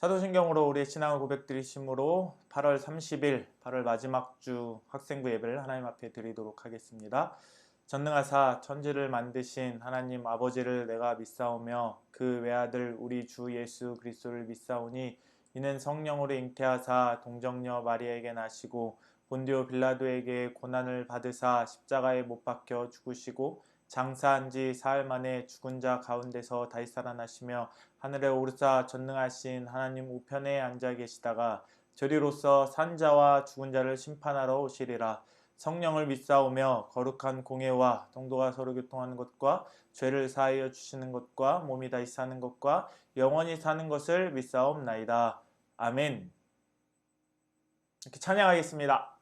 사도신경으로 우리의 신앙을 고백드리심으로 8월 30일 8월 마지막 주 학생부 예배를 하나님 앞에 드리도록 하겠습니다. 전능하사 천지를 만드신 하나님 아버지를 내가 믿사오며 그 외아들 우리 주 예수 그리스도를 믿사오니 이는 성령으로 잉태하사 동정녀 마리아에게 나시고 본디오 빌라도에게 고난을 받으사 십자가에 못 박혀 죽으시고 장사한 지 사흘 만에 죽은 자 가운데서 다시 살아나시며 하늘에 오르사 전능하신 하나님 우편에 앉아 계시다가 저리로서 산 자와 죽은 자를 심판하러 오시리라. 성령을 믿사오며 거룩한 공예와 동도가 서로 교통하는 것과 죄를 사하여 주시는 것과 몸이 다시 사는 것과 영원히 사는 것을 믿사옵나이다. 아멘. 이렇게 찬양하겠습니다.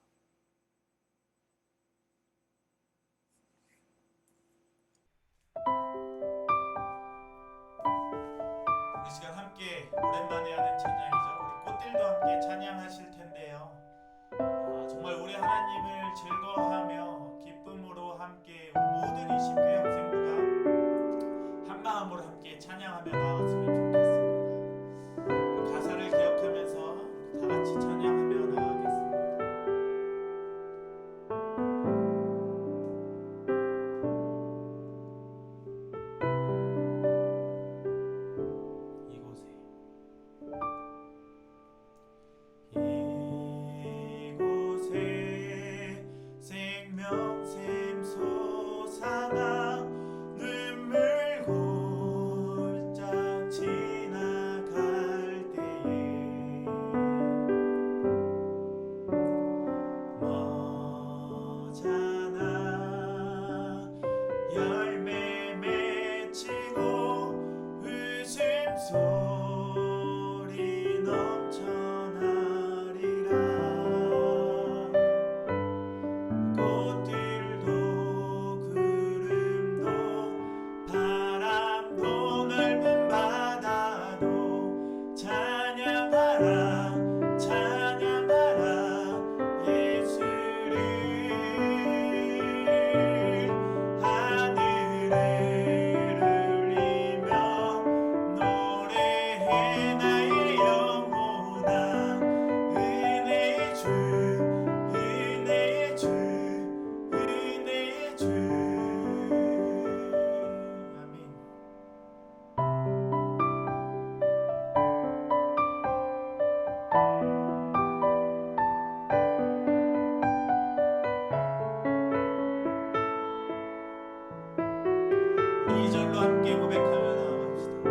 이 시간 함께 오랜만에 하는 찬양이죠. 우리 꽃들도 함께 찬양하실 텐데요. 정말 우리 하나님을 즐거워하며 기쁨으로 함께 우리 모든 20교회 학생부가 한 마음으로 함께 찬양하며 나아갔으면 좋겠습니다. 가사를 기억하면서 다 같이 찬양하며 나아가겠습니다. 이 절로 함께 고백하며 나아갑시다.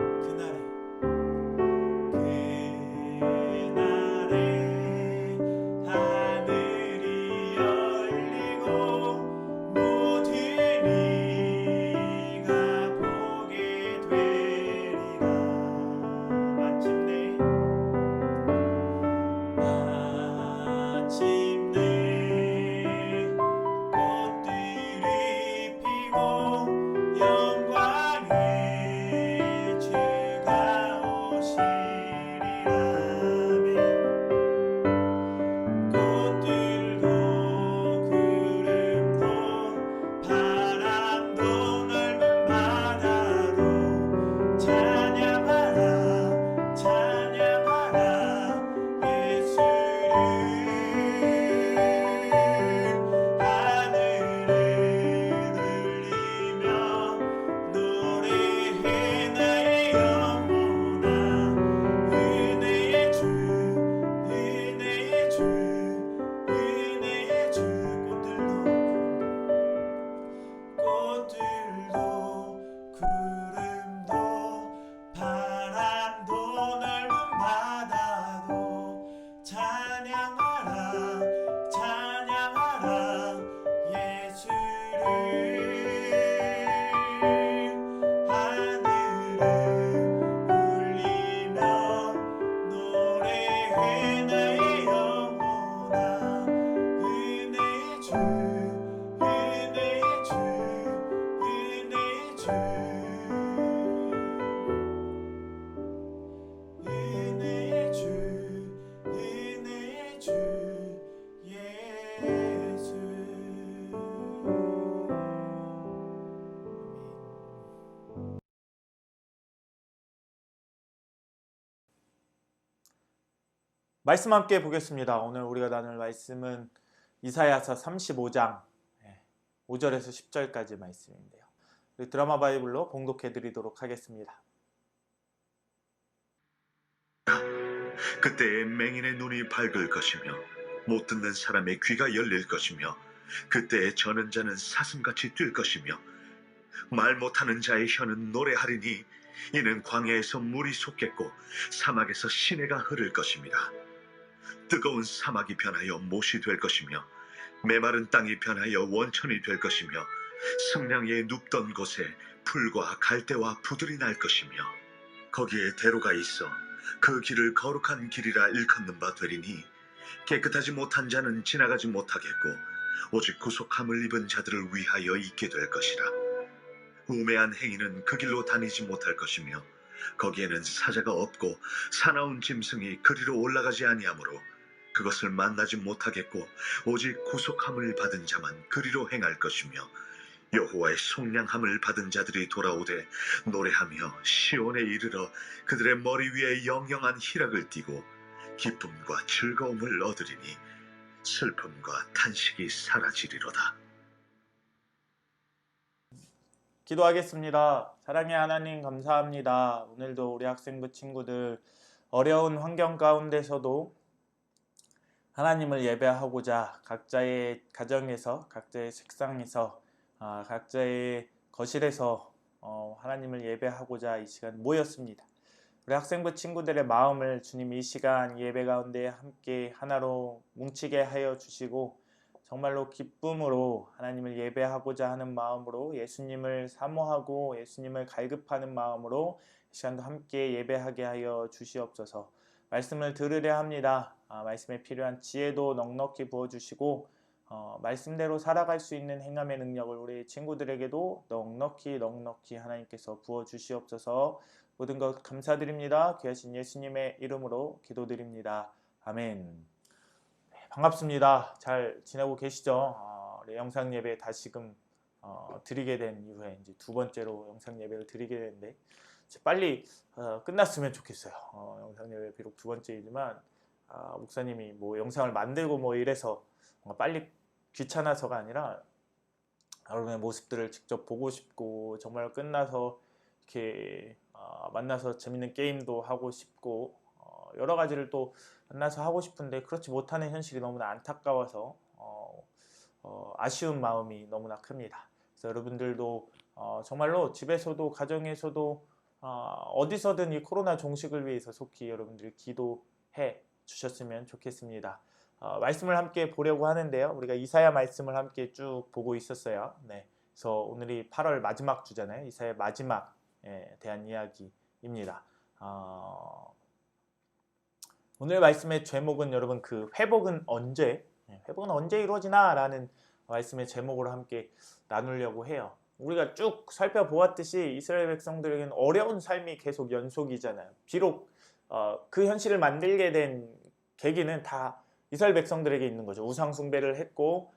그날에 하늘이 열리고 모든 이가 보게 되리라. 마침내 꽃들이 피고 영광의 주가 오시리라. 꽃들도 구름도 바람도 넓은 바다도 찬양하라 찬양하라 예수를. 하늘을 울리며 노래해 나의 영혼아. 은혜의 주 은혜의 주 은혜의 주. 꽃들도 구름도 바람도 넓은 바다도 찬양하라 찬양하라 예수를. 하늘을 울리며 노래해 나의 영혼아. 은혜의 주 은혜의 주 은혜의 주 은혜의 주 은혜의 주 예수. 말씀 함께 보겠습니다. 오늘 우리가 나눌 말씀은 이사야서 35장 5절에서 10절까지 말씀인데요. 드라마 바이블로 봉독해 드리도록 하겠습니다. 그때에 맹인의 눈이 밝을 것이며 못 듣는 사람의 귀가 열릴 것이며 그때에 저는 자는 사슴같이 뛸 것이며 말 못하는 자의 혀는 노래하리니 이는 광야에서 물이 솟겠고 사막에서 시내가 흐를 것입니다. 뜨거운 사막이 변하여 못이 될 것이며 메마른 땅이 변하여 원천이 될 것이며 승량이에 눕던 곳에 풀과 갈대와 부들이 날 것이며 거기에 대로가 있어 그 길을 거룩한 길이라 일컫는 바 되리니 깨끗하지 못한 자는 지나가지 못하겠고 오직 구속함을 입은 자들을 위하여 있게 될 것이라. 우매한 행위는 그 길로 다니지 못할 것이며 거기에는 사자가 없고 사나운 짐승이 그리로 올라가지 아니하므로 그것을 만나지 못하겠고 오직 구속함을 받은 자만 그리로 행할 것이며 여호와의 속량함을 받은 자들이 돌아오되 노래하며 시온에 이르러 그들의 머리 위에 영영한 희락을 띠고 기쁨과 즐거움을 얻으리니 슬픔과 탄식이 사라지리로다. 기도하겠습니다. 사랑의 하나님 감사합니다. 오늘도 우리 학생부 친구들 어려운 환경 가운데서도 하나님을 예배하고자 각자의 가정에서, 각자의 책상에서, 각자의 거실에서 하나님을 예배하고자 이 시간 모였습니다. 우리 학생부 친구들의 마음을 주님 이 시간 예배 가운데 함께 하나로 뭉치게 하여 주시고 정말로 기쁨으로 하나님을 예배하고자 하는 마음으로 예수님을 사모하고 예수님을 갈급하는 마음으로 이 시간도 함께 예배하게 하여 주시옵소서. 말씀을 들으려 합니다. 말씀에 필요한 지혜도 넉넉히 부어주시고 말씀대로 살아갈 수 있는 행함의 능력을 우리 친구들에게도 넉넉히 하나님께서 부어주시옵소서. 모든 것 감사드립니다. 귀하신 예수님의 이름으로 기도드립니다. 아멘. 반갑습니다. 잘 지내고 계시죠? 영상 예배 다시금 드리게 된 이후에 이제 두 번째로 영상 예배를 드리게 되는데 빨리 끝났으면 좋겠어요. 영상 예배 비록 두 번째이지만 목사님이 뭐 영상을 만들고 뭐 이래서 빨리 귀찮아서가 아니라 여러분의 모습들을 직접 보고 싶고 정말 끝나서 이렇게 만나서 재밌는 게임도 하고 싶고 여러 가지를 또 만나서 하고 싶은데 그렇지 못하는 현실이 너무나 안타까워서 아쉬운 마음이 너무나 큽니다. 그래서 여러분들도 정말로 집에서도 가정에서도 어디서든 이 코로나 종식을 위해서 속히 여러분들이 기도해 주셨으면 좋겠습니다. 말씀을 함께 보려고 하는데요. 우리가 이사야 말씀을 함께 쭉 보고 있었어요. 네, 그래서 오늘이 8월 마지막 주잖아요. 이사야 마지막에 대한 이야기입니다. 오늘 말씀의 제목은 여러분 그 회복은 언제? 회복은 언제 이루어지나? 라는 말씀의 제목으로 함께 나누려고 해요. 우리가 쭉 살펴보았듯이 이스라엘 백성들에게는 어려운 삶이 계속 연속이잖아요. 비록 그 현실을 만들게 된 계기는 다 이스라엘 백성들에게 있는 거죠. 우상 숭배를 했고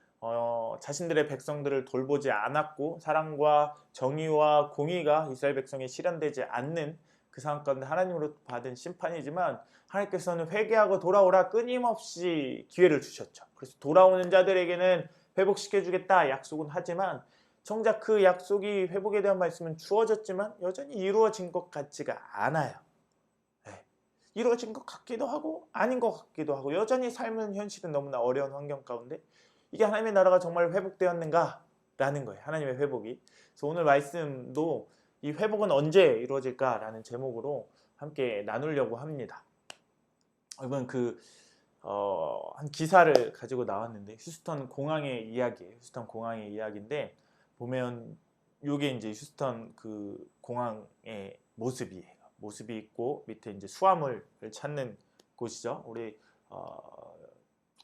자신들의 백성들을 돌보지 않았고 사랑과 정의와 공의가 이스라엘 백성에 실현되지 않는 그 상황 가운데 하나님으로부터 받은 심판이지만 하나님께서는 회개하고 돌아오라 끊임없이 기회를 주셨죠. 그래서 돌아오는 자들에게는 회복시켜주겠다 약속은 하지만 정작 그 약속이 회복에 대한 말씀은 주어졌지만 여전히 이루어진 것 같지가 않아요. 네. 이루어진 것 같기도 하고 아닌 것 같기도 하고 여전히 삶은 현실은 너무나 어려운 환경 가운데 이게 하나님의 나라가 정말 회복되었는가? 라는 거예요. 하나님의 회복이. 그래서 오늘 말씀도 이 회복은 언제 이루어질까라는 제목으로 함께 나누려고 합니다. 이번 한 기사를 가지고 나왔는데 휴스턴 공항의 이야기예요. 휴스턴 공항의 이야기인데 보면 이게 이제 휴스턴 그 공항의 모습이에요. 모습이 있고 밑에 이제 수화물을 찾는 곳이죠. 우리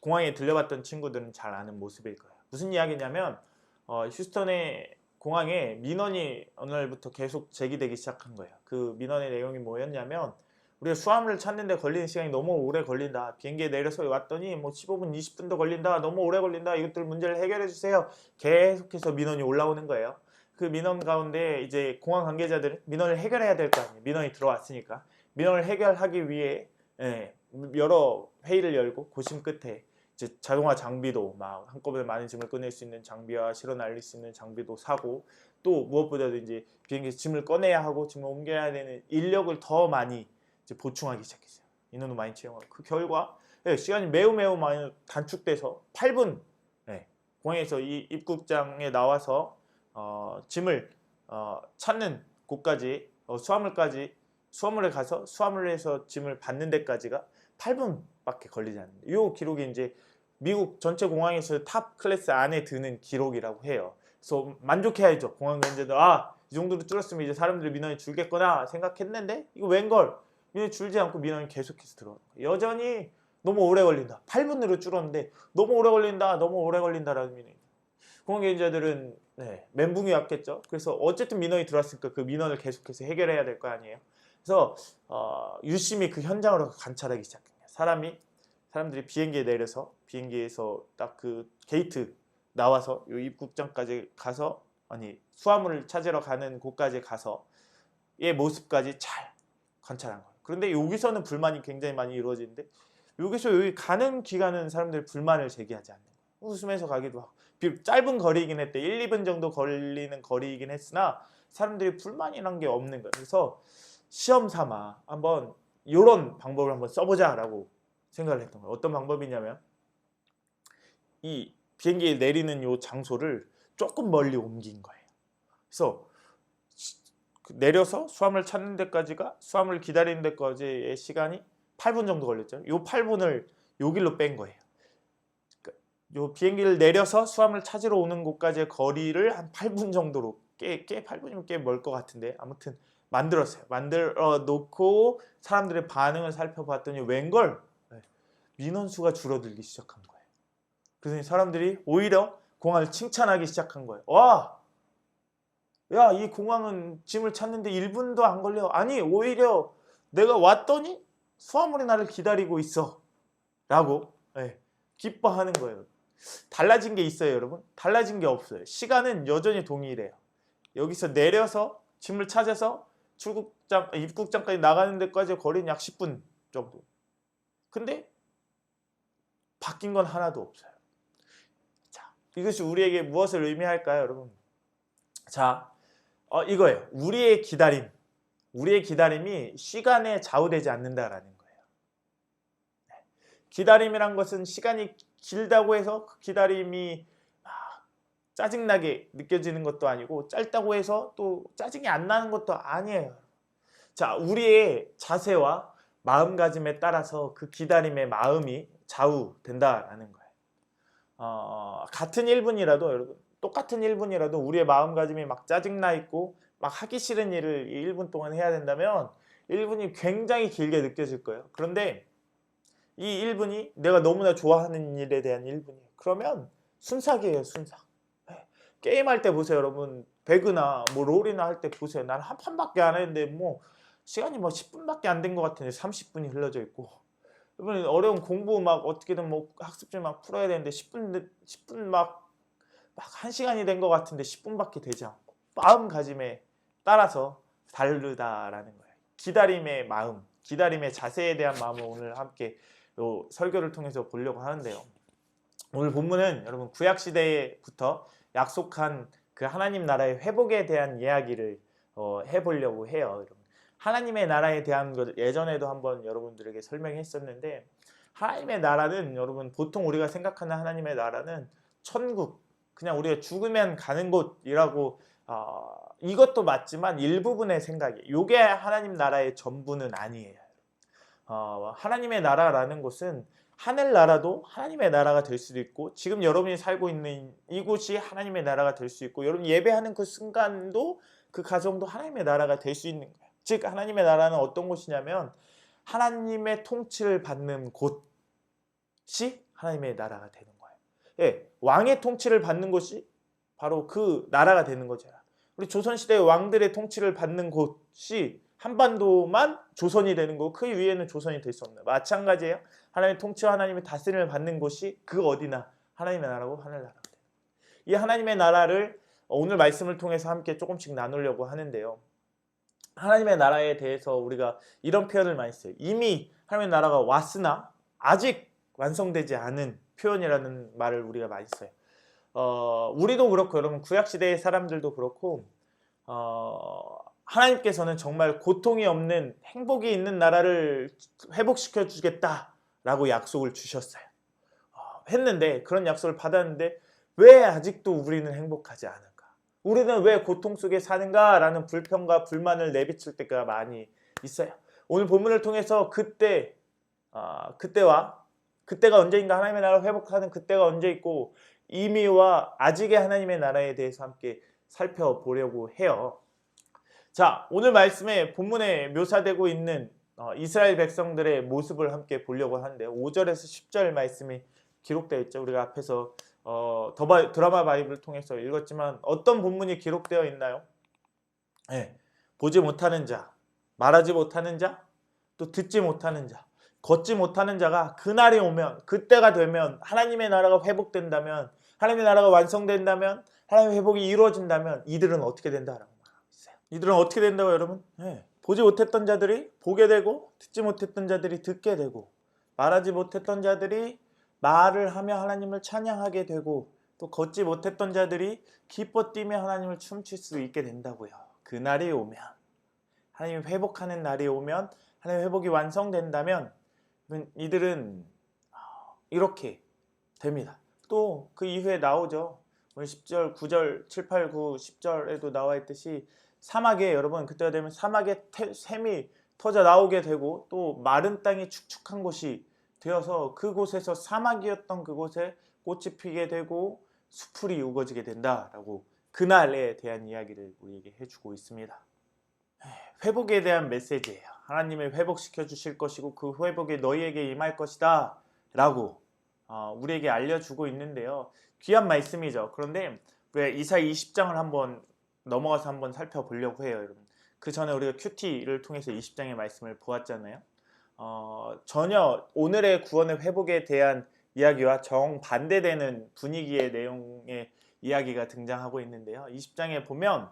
공항에 들려봤던 친구들은 잘 아는 모습일 거예요. 무슨 이야기냐면 휴스턴의 공항에 민원이 어느 날부터 계속 제기되기 시작한 거예요. 그 민원의 내용이 뭐였냐면 우리가 수화물을 찾는데 걸리는 시간이 너무 오래 걸린다. 비행기에 내려서 왔더니 뭐 15분, 20분도 걸린다. 너무 오래 걸린다. 이것들 문제를 해결해 주세요. 계속해서 민원이 올라오는 거예요. 그 민원 가운데 이제 공항 관계자들은 민원을 해결해야 될 거 아니에요. 민원이 들어왔으니까. 민원을 해결하기 위해 여러 회의를 열고 고심 끝에 이제 자동화 장비도 막 한꺼번에 많은 짐을 꺼낼 수 있는 장비와 실어 날릴 수 있는 장비도 사고, 또 무엇보다도 이제 비행기에서 짐을 꺼내야 하고 짐을 옮겨야 되는 인력을 더 많이 이제 보충하기 시작했어요. 인원도 많이 채용하고, 그 결과 시간이 매우 많이 단축돼서 8분 공항에서 이 입국장에 나와서 짐을 찾는 곳까지, 수화물에 가서 수화물에서 짐을 받는 데까지가 8분밖에 걸리지 않는데, 이 기록이 이제 미국 전체 공항에서 탑 클래스 안에 드는 기록이라고 해요. 그래서 만족해야죠. 공항 관계자들, 이 정도로 줄었으면 이제 사람들이 민원이 줄겠구나 생각했는데, 이거 웬걸 민원이 줄지 않고 민원이 계속해서 들어오는 거예요. 여전히 너무 오래 걸린다. 8분으로 줄었는데 너무 오래 걸린다라는 민원이. 공항 관계자들은 멘붕이 왔겠죠. 그래서 어쨌든 민원이 들어왔으니까 그 민원을 계속해서 해결해야 될 거 아니에요. 그래서 유심히 그 현장으로 관찰하기 시작해요. 사람들이 비행기에 내려서 비행기에서 딱 그 게이트 나와서 요 입국장까지 가서, 수화물을 찾으러 가는 곳까지 가서 의 모습까지 잘 관찰한 거예요. 그런데 여기서는 불만이 굉장히 많이 이루어지는데, 여기서 여기 가는 기간은 사람들이 불만을 제기하지 않는 거예요. 웃으면서 가기도 하고, 비록 짧은 거리이긴 했대, 1, 2분 정도 걸리는 거리이긴 했으나 사람들이 불만이란 게 없는 거예요. 그래서 시험 삼아 한번 이런 방법을 한번 써보자라고 생각을 했던 거예요. 어떤 방법이냐면, 이 비행기에 내리는 요 장소를 조금 멀리 옮긴 거예요. 그래서 내려서 수화물 찾는 데까지가, 수화물 기다리는 데까지의 시간이 8분 정도 걸렸죠. 요 8분을 요 길로 뺀 거예요. 요 비행기를 내려서 수화물 찾으러 오는 곳까지의 거리를 한 8분 정도로, 꽤 8분이면 꽤 멀 것 같은데, 아무튼 만들었어요. 만들어 놓고 사람들의 반응을 살펴봤더니 웬걸 민원 수가 줄어들기 시작한 거예요. 그래서 사람들이 오히려 공항을 칭찬하기 시작한 거예요. 와, 야, 이 공항은 짐을 찾는데 1분도 안 걸려. 아니, 오히려 내가 왔더니 수화물이 나를 기다리고 있어 라고 기뻐하는 거예요. 달라진 게 있어요, 여러분? 달라진 게 없어요. 시간은 여전히 동일해요. 여기서 내려서 짐을 찾아서 입국장까지 나가는 데까지 거리는 약 10분 정도. 근데 바뀐 건 하나도 없어요. 자, 이것이 우리에게 무엇을 의미할까요, 여러분? 자, 이거예요. 우리의 기다림이 시간에 좌우되지 않는다라는 거예요. 기다림이란 것은 시간이 길다고 해서 그 기다림이 짜증나게 느껴지는 것도 아니고, 짧다고 해서 또 짜증이 안 나는 것도 아니에요. 자, 우리의 자세와 마음가짐에 따라서 그 기다림의 마음이 좌우된다라는 거예요. 같은 1분이라도, 여러분, 똑같은 1분이라도 우리의 마음가짐이 막 짜증나 있고 막 하기 싫은 일을 1분 동안 해야 된다면 1분이 굉장히 길게 느껴질 거예요. 그런데 이 1분이 내가 너무나 좋아하는 일에 대한 1분이에요. 그러면 순삭이에요, 순삭. 게임할 때 보세요, 여러분. 배그나 뭐 롤이나 할 때 보세요. 나는 한 판밖에 안 했는데 뭐 시간이 뭐 10분밖에 안 된 것 같은데 30분이 흘러져 있고, 여러분 어려운 공부 막 어떻게든 뭐 학습지 막 풀어야 되는데 10분 막 1시간이 된 것 같은데 10분밖에 되지 않고, 마음가짐에 따라서 다르다라는 거예요. 기다림의 마음, 기다림의 자세에 대한 마음을 오늘 함께 요 설교를 통해서 보려고 하는데요. 오늘 본문은 여러분 구약시대부터 약속한 그 하나님 나라의 회복에 대한 이야기를 해보려고 해요. 여러분, 하나님의 나라에 대한 것 예전에도 한번 여러분들에게 설명했었는데, 하나님의 나라는, 여러분, 보통 우리가 생각하는 하나님의 나라는 천국, 그냥 우리가 죽으면 가는 곳이라고, 이것도 맞지만 일부분의 생각이, 이게 하나님 나라의 전부는 아니에요. 하나님의 나라라는 곳은 하늘나라도 하나님의 나라가 될 수도 있고, 지금 여러분이 살고 있는 이곳이 하나님의 나라가 될 수 있고, 여러분 예배하는 그 순간도, 그 가정도 하나님의 나라가 될 수 있는 거예요. 즉 하나님의 나라는 어떤 곳이냐면, 하나님의 통치를 받는 곳이 하나님의 나라가 되는 거예요. 왕의 통치를 받는 곳이 바로 그 나라가 되는 거죠. 우리 조선시대의 왕들의 통치를 받는 곳이 한반도만 조선이 되는 거고, 그 위에는 조선이 될 수 없는, 마찬가지예요. 하나님의 통치와 하나님의 다스림을 받는 곳이 그 어디나 하나님의 나라고 하늘나라가 돼요. 이 하나님의 나라를 오늘 말씀을 통해서 함께 조금씩 나누려고 하는데요. 하나님의 나라에 대해서 우리가 이런 표현을 많이 써요. 이미 하나님의 나라가 왔으나 아직 완성되지 않은 표현이라는 말을 우리가 많이 써요. 우리도 그렇고 여러분 구약시대의 사람들도 그렇고 하나님께서는 정말 고통이 없는 행복이 있는 나라를 회복시켜 주겠다라고 약속을 주셨어요. 했는데 그런 약속을 받았는데 왜 아직도 우리는 행복하지 않을까? 우리는 왜 고통 속에 사는가라는 불평과 불만을 내비칠 때가 많이 있어요. 오늘 본문을 통해서 그때가 언제인가 하나님의 나라를 회복하는 그때가 언제 있고 이미와 아직의 하나님의 나라에 대해서 함께 살펴보려고 해요. 자, 오늘 말씀에 본문에 묘사되고 있는 이스라엘 백성들의 모습을 함께 보려고 하는데요. 5절에서 10절 말씀이 기록되어 있죠. 우리가 앞에서 드라마 바이블을 통해서 읽었지만 어떤 본문이 기록되어 있나요? 네, 보지 못하는 자, 말하지 못하는 자, 또 듣지 못하는 자, 걷지 못하는 자가 그날이 오면, 그때가 되면 하나님의 나라가 회복된다면, 하나님의 나라가 완성된다면, 하나님의 회복이 이루어진다면 이들은 어떻게 된다라고 말하고 있어요. 이들은 어떻게 된다고 여러분? 네, 보지 못했던 자들이 보게 되고, 듣지 못했던 자들이 듣게 되고, 말하지 못했던 자들이 말을 하며 하나님을 찬양하게 되고, 또 걷지 못했던 자들이 기뻐 뛰며 하나님을 춤출 수 있게 된다고요. 그날이 오면, 하나님이 회복하는 날이 오면, 하나님의 회복이 완성된다면 이들은 이렇게 됩니다. 또 그 이후에 나오죠. 10절, 9절, 7, 8, 9, 10절에도 나와 있듯이 사막에 여러분 그때가 되면 사막에 샘이 터져 나오게 되고 또 마른 땅이 축축한 곳이 되어서 그곳에서 사막이었던 그곳에 꽃이 피게 되고 수풀이 우거지게 된다라고 그날에 대한 이야기를 우리에게 해주고 있습니다. 회복에 대한 메시지예요. 하나님을 회복시켜 주실 것이고 그 회복이 너희에게 임할 것이다 라고 우리에게 알려주고 있는데요. 귀한 말씀이죠. 그런데 우리가 이사야 20장을 한번 넘어가서 한번 살펴보려고 해요. 여러분. 그 전에 우리가 큐티를 통해서 20장의 말씀을 보았잖아요. 전혀 오늘의 구원의 회복에 대한 이야기와 정반대되는 분위기의 내용의 이야기가 등장하고 있는데요. 20장에 보면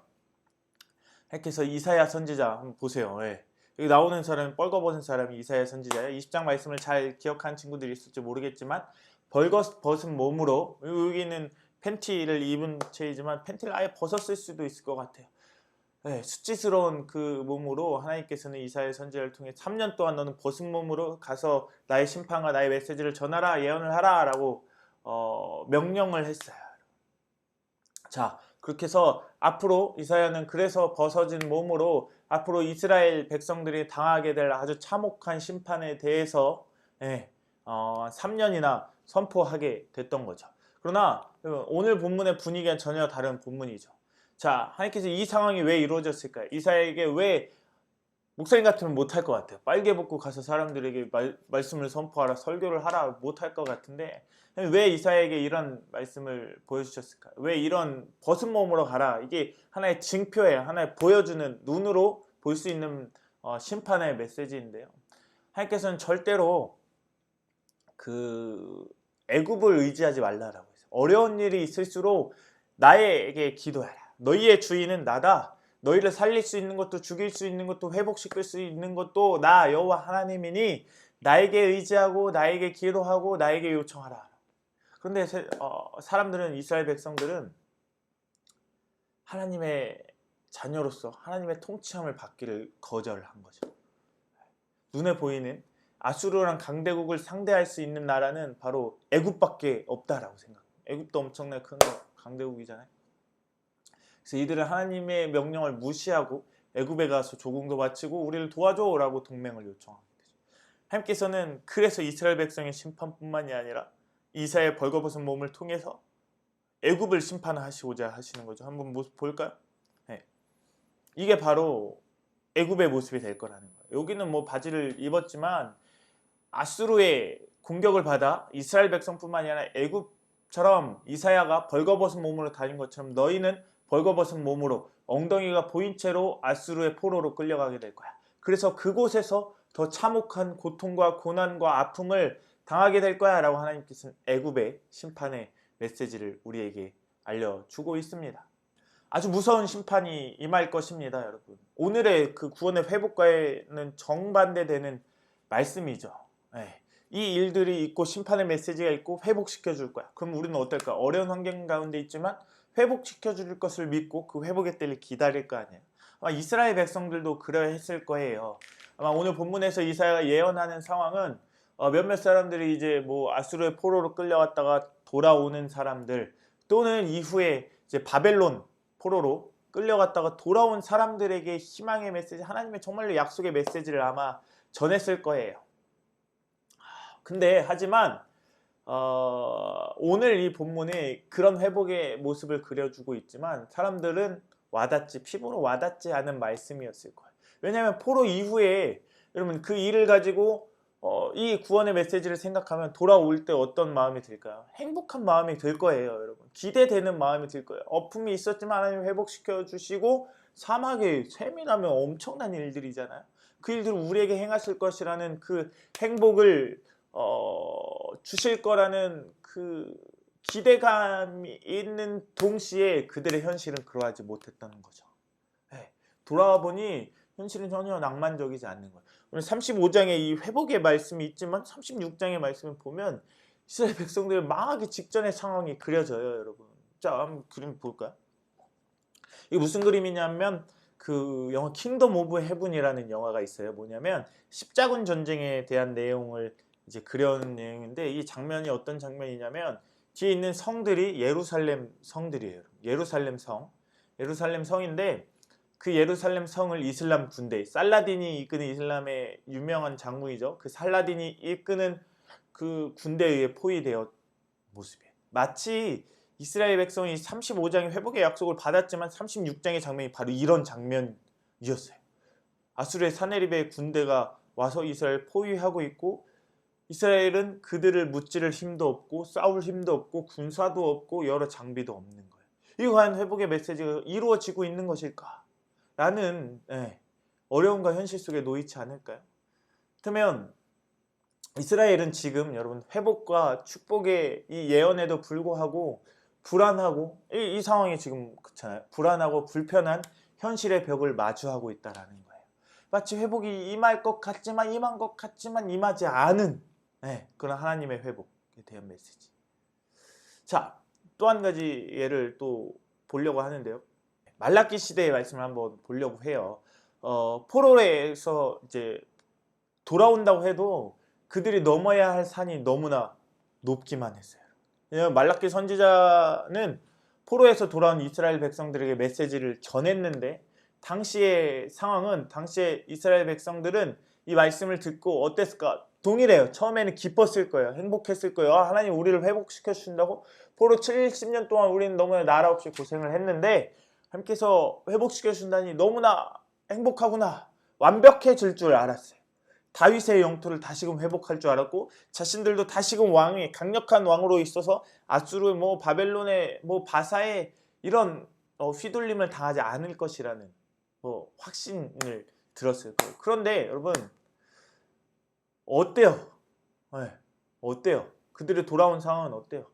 이렇게 해서 이사야 선지자 한번 보세요. 예. 여기 나오는 사람이 뻘거벗은 사람이 이사야 선지자예요. 20장 말씀을 잘 기억하는 친구들이 있을지 모르겠지만 벌거벗은 몸으로 여기는 팬티를 입은 채이지만 팬티를 아예 벗었을 수도 있을 것 같아요. 네, 수치스러운 그 몸으로 하나님께서는 이사야 선지자를 통해 3년 동안 너는 벗은 몸으로 가서 나의 심판과 나의 메시지를 전하라 예언을 하라 라고 명령을 했어요. 자, 그렇게 해서 앞으로 이사야는 그래서 벗어진 몸으로 앞으로 이스라엘 백성들이 당하게 될 아주 참혹한 심판에 대해서 3년이나 선포하게 됐던 거죠. 그러나 오늘 본문의 분위기는 전혀 다른 본문이죠. 자, 하나님께서 이 상황이 왜 이루어졌을까요? 이사야에게 왜 목사님 같으면 못할 것 같아요. 빨개 벗고 가서 사람들에게 말씀을 선포하라, 설교를 하라 못할 것 같은데 왜 이사야에게 이런 말씀을 보여주셨을까요? 왜 이런 벗은 몸으로 가라? 이게 하나의 징표예요. 하나의 보여주는 눈으로 볼 수 있는 심판의 메시지인데요. 하나님께서는 절대로 그 애굽을 의지하지 말라라고 했어요. 어려운 일이 있을수록 나에게 기도하라. 너희의 주인은 나다. 너희를 살릴 수 있는 것도 죽일 수 있는 것도 회복시킬 수 있는 것도 나 여호와 하나님이니 나에게 의지하고 나에게 기도하고 나에게 요청하라. 그런데 사람들은 이스라엘 백성들은 하나님의 자녀로서 하나님의 통치함을 받기를 거절한 거죠. 눈에 보이는 아수르랑 강대국을 상대할 수 있는 나라는 바로 애굽밖에 없다라고 생각합니다. 애굽도 엄청나게 큰 강대국이잖아요. 그래서 이들은 하나님의 명령을 무시하고 애굽에 가서 조공도 바치고 우리를 도와줘라고 동맹을 요청합니다. 하나님께서는 그래서 이스라엘 백성의 심판뿐만이 아니라 이사야의 벌거벗은 몸을 통해서 애굽을 심판하시고자 하시는 거죠. 한번 모습 볼까요? 네. 이게 바로 애굽의 모습이 될 거라는 거예요. 여기는 뭐 바지를 입었지만 아수르의 공격을 받아 이스라엘 백성뿐만이 아니라 애굽처럼 이사야가 벌거벗은 몸으로 다닌 것처럼 너희는 벌거벗은 몸으로 엉덩이가 보인 채로 아수르의 포로로 끌려가게 될 거야. 그래서 그곳에서 더 참혹한 고통과 고난과 아픔을 당하게 될 거야 라고 하나님께서는 애굽의 심판의 메시지를 우리에게 알려주고 있습니다. 아주 무서운 심판이 임할 것입니다, 여러분. 오늘의 그 구원의 회복과에는 정반대되는 말씀이죠. 예. 이 일들이 있고 심판의 메시지가 있고 회복시켜 줄 거야. 그럼 우리는 어떨까? 어려운 환경 가운데 있지만 회복시켜 줄 것을 믿고 그 회복의 때를 기다릴 거 아니에요. 아마 이스라엘 백성들도 그러야 했을 거예요. 아마 오늘 본문에서 이사야가 예언하는 상황은 몇몇 사람들이 이제 뭐 아수르의 포로로 끌려왔다가 돌아오는 사람들, 또는 이후에 이제 바벨론 포로로 끌려갔다가 돌아온 사람들에게 희망의 메시지, 하나님의 정말로 약속의 메시지를 아마 전했을 거예요. 근데 하지만 오늘 이 본문이 그런 회복의 모습을 그려주고 있지만 사람들은 피부로 와닿지 않은 말씀이었을 거예요. 왜냐하면 포로 이후에 여러분 그 일을 가지고 이 구원의 메시지를 생각하면 돌아올 때 어떤 마음이 들까요? 행복한 마음이 들 거예요, 여러분. 기대되는 마음이 들 거예요. 어품이 있었지만 하나님 회복시켜 주시고 사막에 샘이 나면 엄청난 일들이잖아요. 그 일들을 우리에게 행하실 것이라는 그 행복을 주실 거라는 그 기대감이 있는 동시에 그들의 현실은 그러하지 못했다는 거죠. 네. 돌아와 보니 현실은 전혀 낭만적이지 않는 거예요. 오늘 35장에 이 회복의 말씀이 있지만 36장의 말씀을 보면 이스라엘 백성들 망하기 직전의 상황이 그려져요, 여러분. 자, 한번 그림 볼까요? 이게 무슨 그림이냐면 그 영화 킹덤 오브 헤븐이라는 영화가 있어요. 뭐냐면 십자군 전쟁에 대한 내용을 이제 그려놓은 내용인데, 이 장면이 어떤 장면이냐면 뒤에 있는 성들이 예루살렘 성들이에요. 예루살렘 성인데 그 예루살렘 성을 이슬람 군대, 살라딘이 이끄는 이슬람의 유명한 장군이죠. 그 살라딘이 이끄는 그 군대에 의해 포위되어 모습이에요. 마치 이스라엘 백성이 35장의 회복의 약속을 받았지만 36장의 장면이 바로 이런 장면이었어요. 아수르의 사네립의 군대가 와서 이스라엘 포위하고 있고, 이스라엘은 그들을 무찌를 힘도 없고 싸울 힘도 없고 군사도 없고 여러 장비도 없는 거예요. 이거 과연 회복의 메시지가 이루어지고 있는 것일까? 라는 어려움과 현실 속에 놓이지 않을까요? 그렇다면 이스라엘은 지금 여러분 회복과 축복의 이 예언에도 불구하고 불안하고 이 상황이 지금 그렇잖아요. 불안하고 불편한 현실의 벽을 마주하고 있다라는 거예요. 마치 회복이 임할 것 같지만 임한 것 같지만 임하지 않은 그런 하나님의 회복에 대한 메시지. 자, 또 한 가지 예를 또 보려고 하는데요. 말라기 시대의 말씀을 한번 보려고 해요. 포로에서 이제 돌아온다고 해도 그들이 넘어야 할 산이 너무나 높기만 했어요. 왜냐하면 말라기 선지자는 포로에서 돌아온 이스라엘 백성들에게 메시지를 전했는데, 당시의 상황은, 당시의 이스라엘 백성들은 이 말씀을 듣고 어땠을까? 동일해요. 처음에는 기뻤을 거예요. 행복했을 거예요. 하나님 우리를 회복시켜 주신다고? 포로 70년 동안 우리는 너무나 나라 없이 고생을 했는데 하나님께서 회복시켜 주신다니 너무나 행복하구나. 완벽해질 줄 알았어요. 다윗의 영토를 다시금 회복할 줄 알았고, 자신들도 다시금 왕이 강력한 왕으로 있어서 아수르 바벨론의 바사의 이런 휘둘림을 당하지 않을 것이라는 확신을 들었을 거예요. 그런데 여러분 어때요? 어때요? 그들이 돌아온 상황은 어때요?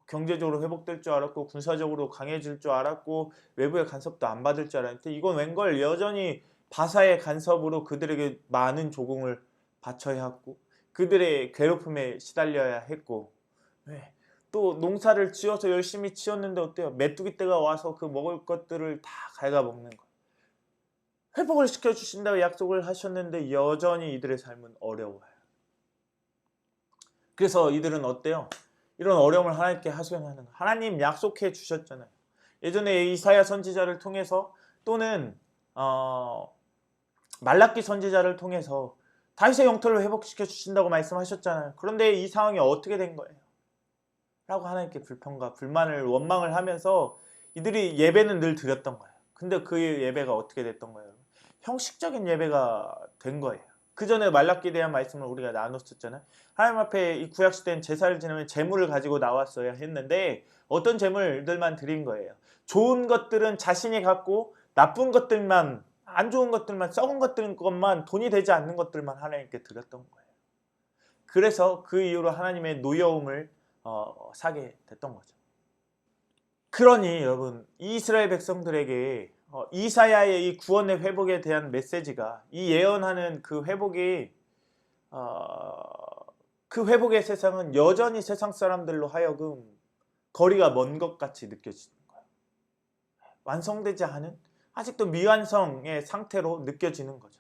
경제적으로 회복될 줄 알았고 군사적으로 강해질 줄 알았고 외부의 간섭도 안 받을 줄 알았는데, 이건 웬걸 여전히 바사의 간섭으로 그들에게 많은 조공을 바쳐야 했고 그들의 괴롭힘에 시달려야 했고, 또 농사를 지어서 열심히 지었는데 어때요? 메뚜기 떼가 와서 그 먹을 것들을 다 갉아먹는 거예요. 회복을 시켜주신다고 약속을 하셨는데 여전히 이들의 삶은 어려워요. 그래서 이들은 어때요? 이런 어려움을 하나님께 하소연하는 거예요. 하나님 약속해 주셨잖아요. 예전에 이사야 선지자를 통해서 또는 말라기 선지자를 통해서 다윗의 영토를 회복시켜 주신다고 말씀하셨잖아요. 그런데 이 상황이 어떻게 된 거예요? 라고 하나님께 불평과 불만을 원망을 하면서 이들이 예배는 늘 드렸던 거예요. 근데 그 예배가 어떻게 됐던 거예요? 형식적인 예배가 된 거예요. 그 전에 말라기에 대한 말씀을 우리가 나눴었잖아요. 하나님 앞에 이 구약시대는 제사를 지내면 제물을 가지고 나왔어야 했는데 어떤 제물들만 드린 거예요. 좋은 것들은 자신이 갖고 나쁜 것들만, 안 좋은 것들만, 썩은 것만, 돈이 되지 않는 것들만 하나님께 드렸던 거예요. 그래서 그 이후로 하나님의 노여움을 사게 됐던 거죠. 그러니 여러분 이스라엘 백성들에게 이사야의 이 구원의 회복에 대한 메시지가 이 예언하는 그 회복이 그 회복의 세상은 여전히 세상 사람들로 하여금 거리가 먼 것 같이 느껴지는 거예요. 완성되지 않은 아직도 미완성의 상태로 느껴지는 거죠.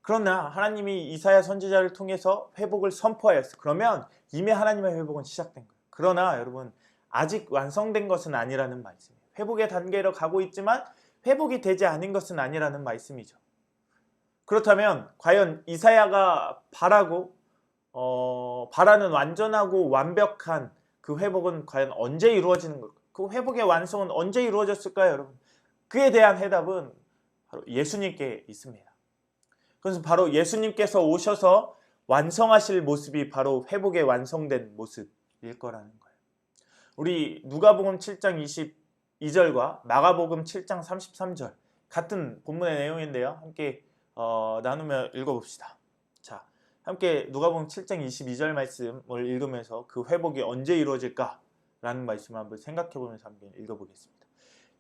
그러나 하나님이 이사야 선지자를 통해서 회복을 선포하였어요. 그러면 이미 하나님의 회복은 시작된 거예요. 그러나 여러분 아직 완성된 것은 아니라는 말씀이에요. 회복의 단계로 가고 있지만 회복이 되지 않은 것은 아니라는 말씀이죠. 그렇다면 과연 이사야가 바라는 완전하고 완벽한 그 회복은 과연 언제 이루어지는 걸까요? 그 회복의 완성은 언제 이루어졌을까요, 여러분? 그에 대한 해답은 바로 예수님께 있습니다. 그래서 바로 예수님께서 오셔서 완성하실 모습이 바로 회복의 완성된 모습일 거라는 거예요. 우리 누가복음 7장 22절과 마가복음 7장 33절 같은 본문의 내용인데요. 함께 나누며 읽어봅시다. 자, 함께 누가복음 7장 22절 말씀을 읽으면서 그 회복이 언제 이루어질까라는 말씀을 한번 생각해보면서 함께 읽어보겠습니다.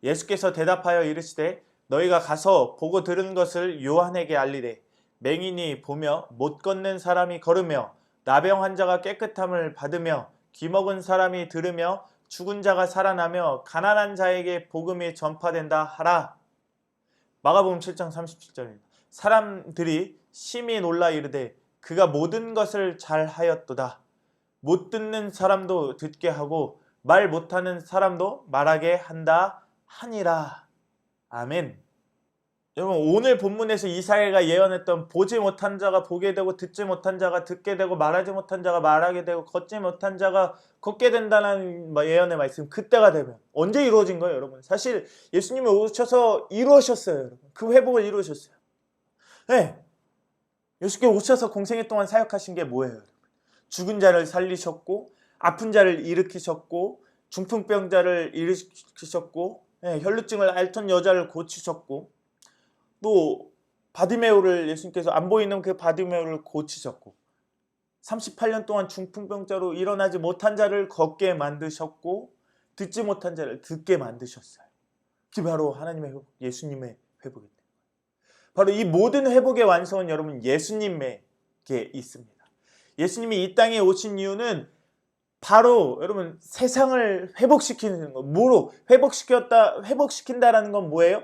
예수께서 대답하여 이르시되 너희가 가서 보고 들은 것을 요한에게 알리되 맹인이 보며 못 걷는 사람이 걸으며 나병 환자가 깨끗함을 받으며 귀먹은 사람이 들으며 죽은 자가 살아나며 가난한 자에게 복음이 전파된다 하라. 마가복음 7장 37절입니다. 사람들이 심히 놀라 이르되 그가 모든 것을 잘 하였도다. 못 듣는 사람도 듣게 하고 말 못하는 사람도 말하게 한다 하니라. 아멘. 여러분 오늘 본문에서 이사야가 예언했던 보지 못한 자가 보게 되고 듣지 못한 자가 듣게 되고 말하지 못한 자가 말하게 되고 걷지 못한 자가 걷게 된다는 예언의 말씀, 그때가 되면 언제 이루어진 거예요, 여러분? 사실 예수님이 오셔서 이루어졌어요, 여러분. 그 회복을 이루어졌어요. 네. 예수께서 오셔서 공생애 동안 사역하신 게 뭐예요, 여러분? 죽은 자를 살리셨고 아픈 자를 일으키셨고 중풍병자를 일으키셨고 혈루증을 앓던 여자를 고치셨고 또 바디메오를 예수님께서 안 보이는 그 바디메오를 고치셨고 38년 동안 중풍병자로 일어나지 못한 자를 걷게 만드셨고 듣지 못한 자를 듣게 만드셨어요. 그게 바로 하나님의 회복, 예수님의 회복입니다. 바로 이 모든 회복의 완성은 여러분 예수님에게 있습니다. 예수님이 이 땅에 오신 이유는 바로 여러분 세상을 회복시키는 거. 뭐로 회복시킨다라는 건 뭐예요?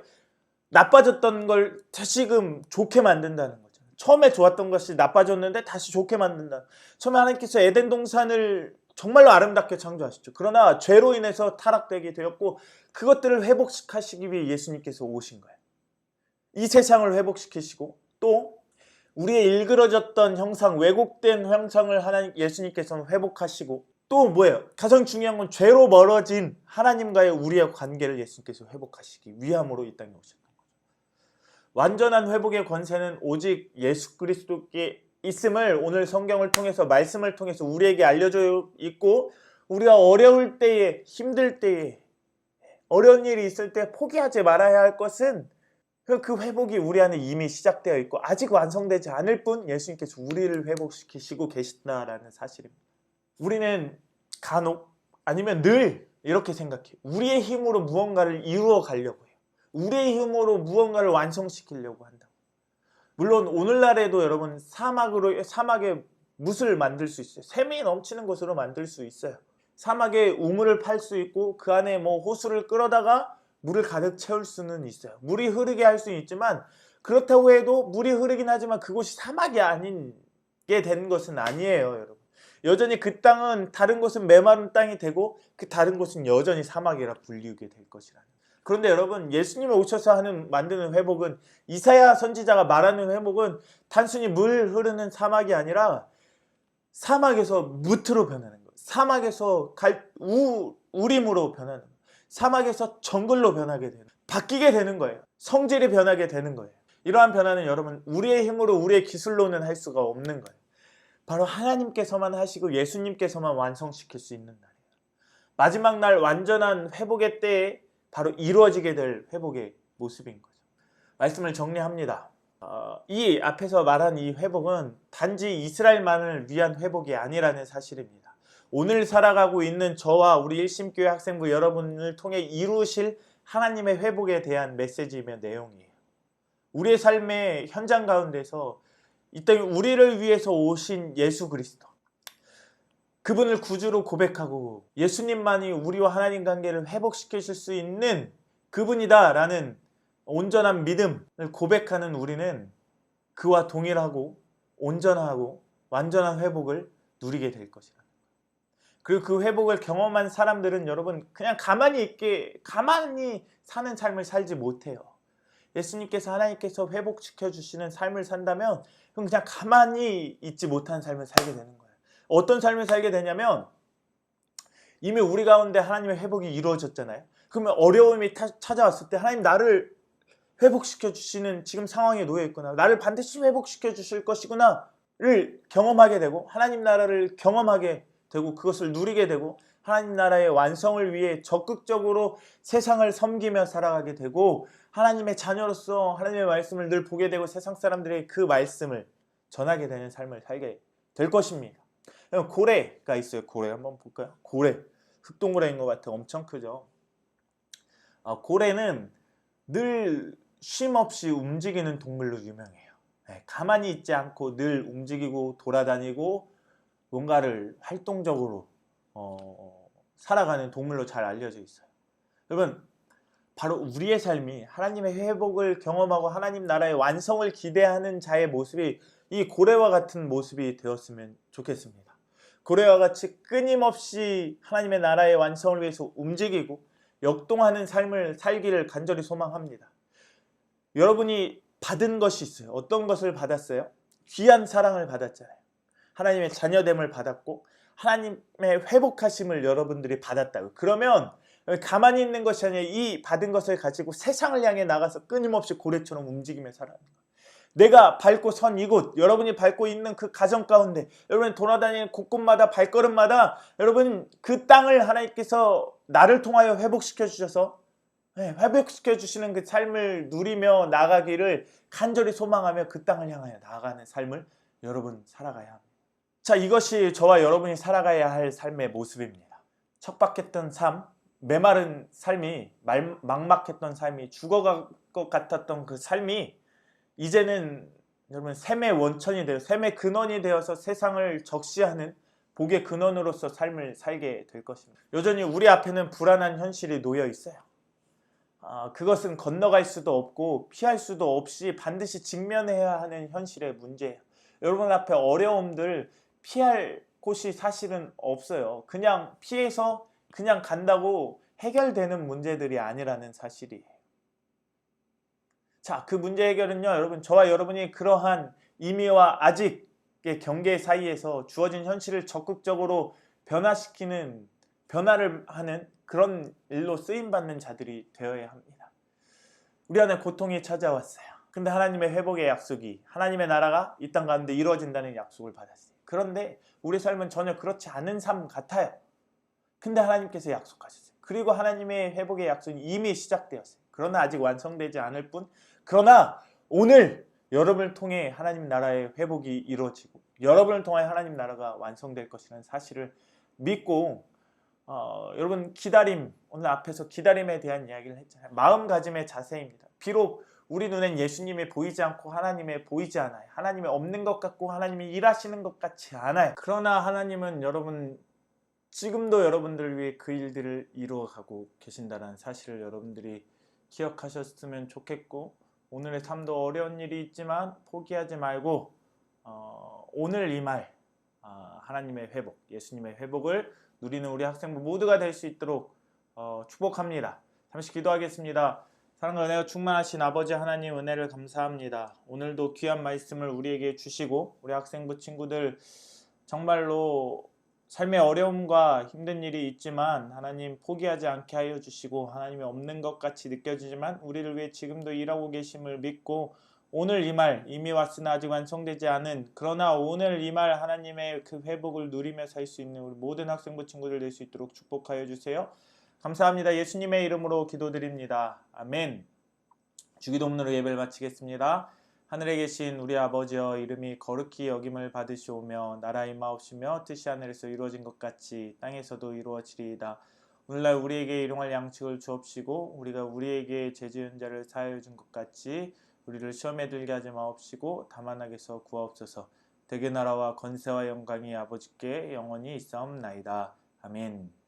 나빠졌던 걸 다시금 좋게 만든다는 거죠. 처음에 좋았던 것이 나빠졌는데 다시 좋게 만든다. 처음에 하나님께서 에덴 동산을 정말로 아름답게 창조하셨죠. 그러나 죄로 인해서 타락되게 되었고 그것들을 회복시키시기 위해 예수님께서 오신 거예요. 이 세상을 회복시키시고 또 우리의 일그러졌던 형상, 왜곡된 형상을 예수님께서는 회복하시고 또 뭐예요? 가장 중요한 건 죄로 멀어진 하나님과의 우리의 관계를 예수님께서 회복하시기 위함으로 이 땅에 오셨다. 완전한 회복의 권세는 오직 예수 그리스도께 있음을 오늘 성경을 통해서 말씀을 통해서 우리에게 알려져 있고 우리가 어려울 때에 힘들 때에 어려운 일이 있을 때 포기하지 말아야 할 것은 그 회복이 우리 안에 이미 시작되어 있고 아직 완성되지 않을 뿐 예수님께서 우리를 회복시키시고 계신다라는 사실입니다. 우리는 간혹 아니면 늘 이렇게 생각해요. 우리의 힘으로 무언가를 이루어 가려고 해요. 우리의 힘으로 무언가를 완성시키려고 한다. 물론 오늘날에도 여러분 사막에 뭇을 만들 수 있어요. 샘이 넘치는 곳으로 만들 수 있어요. 사막에 우물을 팔 수 있고 그 안에 호수를 끌어다가 물을 가득 채울 수는 있어요. 물이 흐르게 할 수는 있지만 그렇다고 해도 물이 흐르긴 하지만 그곳이 사막이 아니게 된 것은 아니에요, 여러분. 여전히 그 땅은 다른 곳은 메마른 땅이 되고 그 다른 곳은 여전히 사막이라 불리우게 될 것이라는. 그런데 여러분 예수님이 오셔서 만드는 회복은 이사야 선지자가 말하는 회복은 단순히 물 흐르는 사막이 아니라 사막에서 무트로 변하는 거예요. 사막에서 우림으로 변하는 거예요. 사막에서 정글로 변하게 되는, 바뀌게 되는 거예요. 성질이 변하게 되는 거예요. 이러한 변화는 여러분 우리의 힘으로 우리의 기술로는 할 수가 없는 거예요. 바로 하나님께서만 하시고 예수님께서만 완성시킬 수 있는 날이에요. 마지막 날 완전한 회복의 때에 바로 이루어지게 될 회복의 모습인 거죠. 말씀을 정리합니다. 이 앞에서 말한 이 회복은 단지 이스라엘만을 위한 회복이 아니라는 사실입니다. 오늘 살아가고 있는 저와 우리 일심교회 학생부 여러분을 통해 이루실 하나님의 회복에 대한 메시지이며 내용이에요. 우리의 삶의 현장 가운데서 이 땅에 우리를 위해서 오신 예수 그리스도, 그분을 구주로 고백하고 예수님만이 우리와 하나님 관계를 회복시키실 수 있는 그분이다 라는 온전한 믿음을 고백하는 우리는 그와 동일하고 온전하고 완전한 회복을 누리게 될 것이다. 그리고 그 회복을 경험한 사람들은 여러분 그냥 가만히 사는 삶을 살지 못해요. 예수님께서 하나님께서 회복시켜 주시는 삶을 산다면 그냥 가만히 있지 못한 삶을 살게 되는 거예요. 어떤 삶을 살게 되냐면 이미 우리 가운데 하나님의 회복이 이루어졌잖아요. 그러면 어려움이 찾아왔을 때 하나님 나를 회복시켜 주시는 지금 상황에 놓여 있구나, 나를 반드시 회복시켜 주실 것이구나를 경험하게 되고 하나님 나라를 경험하게 되고 그것을 누리게 되고 하나님 나라의 완성을 위해 적극적으로 세상을 섬기며 살아가게 되고 하나님의 자녀로서 하나님의 말씀을 늘 보게 되고 세상 사람들에게 그 말씀을 전하게 되는 삶을 살게 될 것입니다. 고래가 있어요. 고래 한번 볼까요? 고래, 흑동고래인 것 같아요. 엄청 크죠. 고래는 늘 쉼 없이 움직이는 동물로 유명해요. 가만히 있지 않고 늘 움직이고 돌아다니고 뭔가를 활동적으로 살아가는 동물로 잘 알려져 있어요. 여러분, 바로 우리의 삶이 하나님의 회복을 경험하고 하나님 나라의 완성을 기대하는 자의 모습이 이 고래와 같은 모습이 되었으면 좋겠습니다. 고래와 같이 끊임없이 하나님의 나라의 완성을 위해서 움직이고 역동하는 삶을 살기를 간절히 소망합니다. 여러분이 받은 것이 있어요. 어떤 것을 받았어요? 귀한 사랑을 받았잖아요. 하나님의 자녀됨을 받았고 하나님의 회복하심을 여러분들이 받았다고. 그러면 가만히 있는 것이 아니라 이 받은 것을 가지고 세상을 향해 나가서 끊임없이 고래처럼 움직이며 살아가는 거예요. 내가 밟고 선 이곳, 여러분이 밟고 있는 그 가정 가운데, 여러분이 돌아다니는 곳곳마다 발걸음마다 여러분 그 땅을 하나님께서 나를 통하여 회복시켜 주셔서 회복시켜 주시는 그 삶을 누리며 나가기를 간절히 소망하며 그 땅을 향하여 나아가는 삶을 여러분 살아가야 합니다. 자, 이것이 저와 여러분이 살아가야 할 삶의 모습입니다. 척박했던 삶, 메마른 삶이, 막막했던 삶이, 죽어갈 것 같았던 그 삶이 이제는 여러분 샘의 원천이 되어 샘의 근원이 되어서 세상을 적시하는 복의 근원으로서 삶을 살게 될 것입니다. 여전히 우리 앞에는 불안한 현실이 놓여 있어요. 그것은 건너갈 수도 없고 피할 수도 없이 반드시 직면해야 하는 현실의 문제예요. 여러분 앞에 어려움들 피할 곳이 사실은 없어요. 그냥 피해서 그냥 간다고 해결되는 문제들이 아니라는 사실이에요. 자, 그 문제 해결은요, 여러분, 저와 여러분이 그러한 임의와 아직의 경계 사이에서 주어진 현실을 적극적으로 변화를 하는 그런 일로 쓰임받는 자들이 되어야 합니다. 우리 안에 고통이 찾아왔어요. 근데 하나님의 회복의 약속이, 하나님의 나라가 이 땅 가운데 이루어진다는 약속을 받았어요. 그런데 우리 삶은 전혀 그렇지 않은 삶 같아요. 근데 하나님께서 약속하셨어요. 그리고 하나님의 회복의 약속이 이미 시작되었어요. 그러나 아직 완성되지 않을 뿐, 그러나 오늘 여러분을 통해 하나님 나라의 회복이 이루어지고 여러분을 통해 하나님 나라가 완성될 것이라는 사실을 믿고 여러분 기다림, 오늘 앞에서 기다림에 대한 이야기를 했잖아요. 마음가짐의 자세입니다. 비록 우리 눈엔 예수님이 보이지 않고 하나님이 보이지 않아요. 하나님이 없는 것 같고 하나님이 일하시는 것 같지 않아요. 그러나 하나님은 여러분 지금도 여러분들을 위해 그 일들을 이루어가고 계신다는 사실을 여러분들이 기억하셨으면 좋겠고, 오늘의 삶도 어려운 일이 있지만 포기하지 말고 오늘 이 말 하나님의 회복, 예수님의 회복을 누리는 우리 학생부 모두가 될 수 있도록 축복합니다. 잠시 기도하겠습니다. 사랑과 은혜가 충만하신 아버지 하나님, 은혜를 감사합니다. 오늘도 귀한 말씀을 우리에게 주시고 우리 학생부 친구들 정말로 삶의 어려움과 힘든 일이 있지만 하나님 포기하지 않게 하여 주시고, 하나님이 없는 것 같이 느껴지지만 우리를 위해 지금도 일하고 계심을 믿고, 오늘 이 말 이미 왔으나 아직 완성되지 않은, 그러나 오늘 이 말 하나님의 그 회복을 누리며 살 수 있는 우리 모든 학생부 친구들 될 수 있도록 축복하여 주세요. 감사합니다. 예수님의 이름으로 기도드립니다. 아멘. 주기도문으로 예배를 마치겠습니다. 하늘에 계신 우리 아버지여, 이름이 거룩히 여김을 받으시오며 나라 임하옵시며 뜻이 하늘에서 이루어진 것 같이 땅에서도 이루어지리이다. 오늘날 우리에게 일용할 양식을 주옵시고 우리가 우리에게 죄 지은 자를 사하여 준 것 같이 우리를 시험에 들게 하지 마옵시고 다만 악에서 구하옵소서. 대개 나라와 권세와 영광이 아버지께 영원히 있사옵나이다. 아멘.